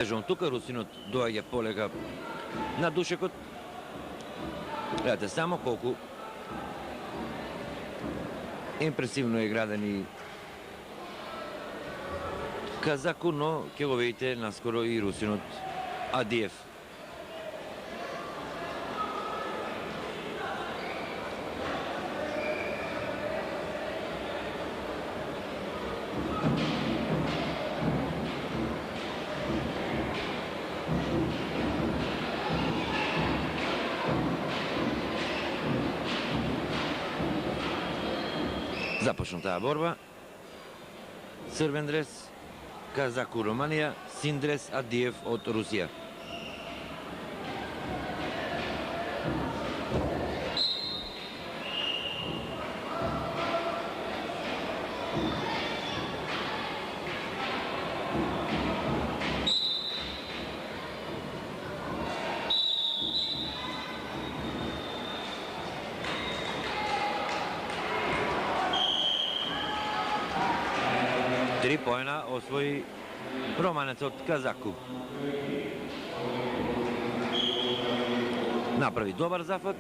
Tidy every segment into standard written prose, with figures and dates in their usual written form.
Тука Русинот доаѓа полека на душекот. Гледате само колку импресивно е граден и Казаку, но ќе го видите наскоро и Русинот Адиев. Започна таа борба. Црвен дрес Казаку Романија, син дрес Адиев од Русија. Три поена освои романецот Казаку. Направи добар зафат.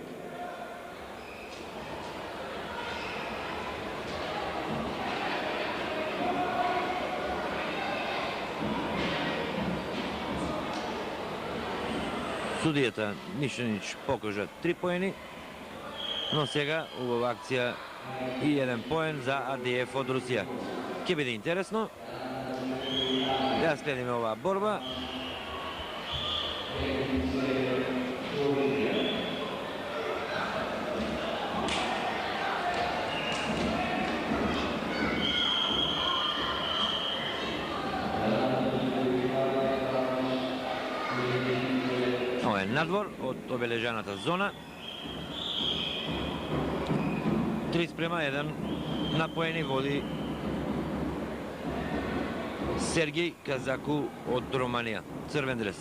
Судијата Мишенич покажа 3 поени, но сега убава акција и 1 поен за Адиев од Русија. Ќе биде интересно да следиме оваа борба. Ова е надвор од обележаната зона. 3:1 на поени води Сергеј Казаку од Романија, црвен дрес.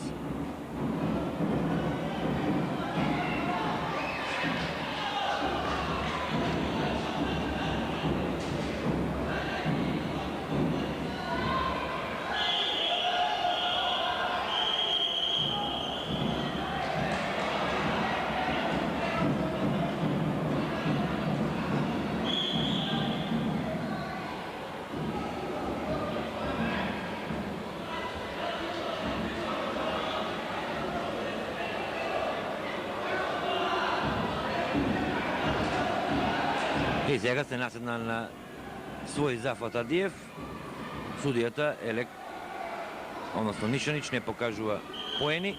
И сега се наседна на свој зафат Адиев. Судијата Елек, односно Нишанич, не покажува поени.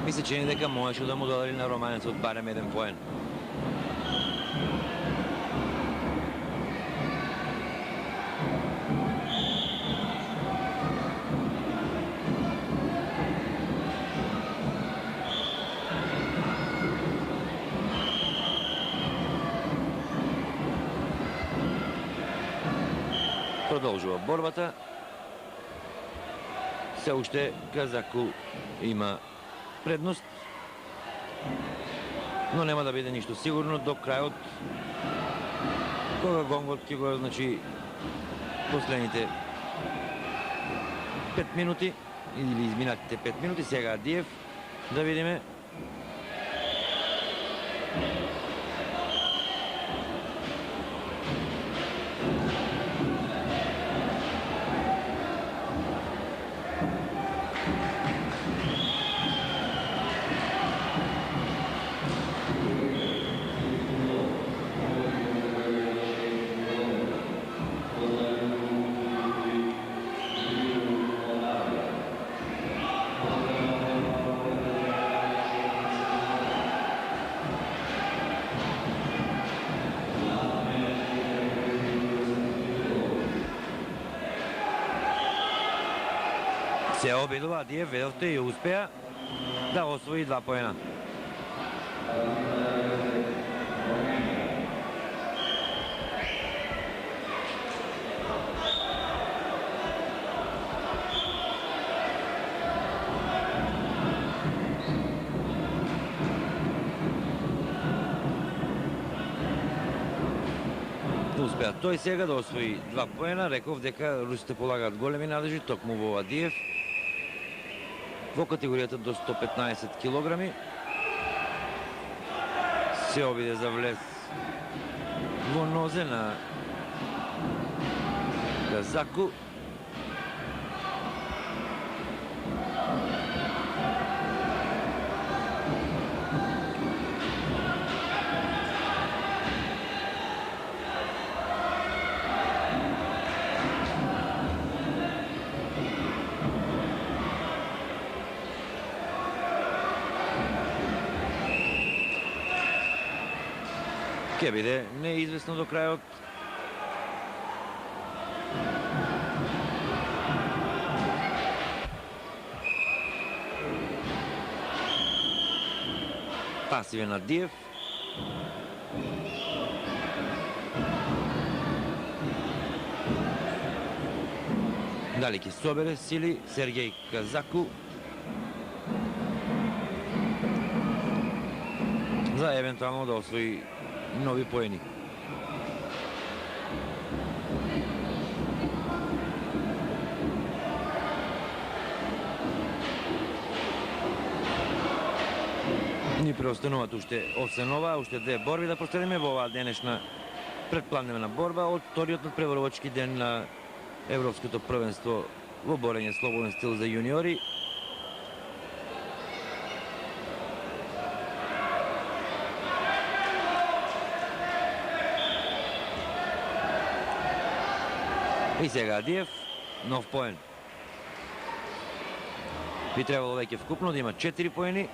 Ми се чини дека можеше да му додели на романецот барем 1 поен. Продолжува борбата. Се уште Казаку има предност, но нема да биде ништо сигурно до крајот, кога гонгот ќе го означи последните 5 минути или изминатите 5 минути. Сега Адиев, да видиме. Се обидува Адиев, ведовте, и успеа да освои 2 поена. Успеа тој сега да освои 2 поена. Реков дека русите полагаат големи надежи токму во Адиев во категоријата до 115 килограми. Се обиде за влез во нозе на Казаку. Ке биде неизвестно до крајот. Пасивен Адиев. Дали ќе собере сили Сергеј Казаку за евентуално да освои нови поени. Ни преостануваат уште 8 ова, уште 2 борби да проследиме во оваа денешна предпланена борба од вториот надпреварувачки ден на Европското првенство во борење слободен стил за јуниори. И сега Адиев, нов поен. Би требало веќе вкупно да има 4 поени.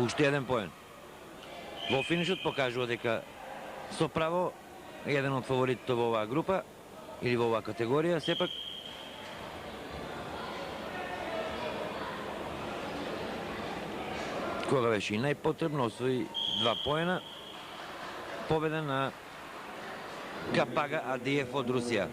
Уште еден поен. Во финишот покажува дека со право еден од фаворитите во оваа група или во оваа категорија, сепак кога беше и најпотребно освои 2 поена, победа на Капага Адиев од Русија.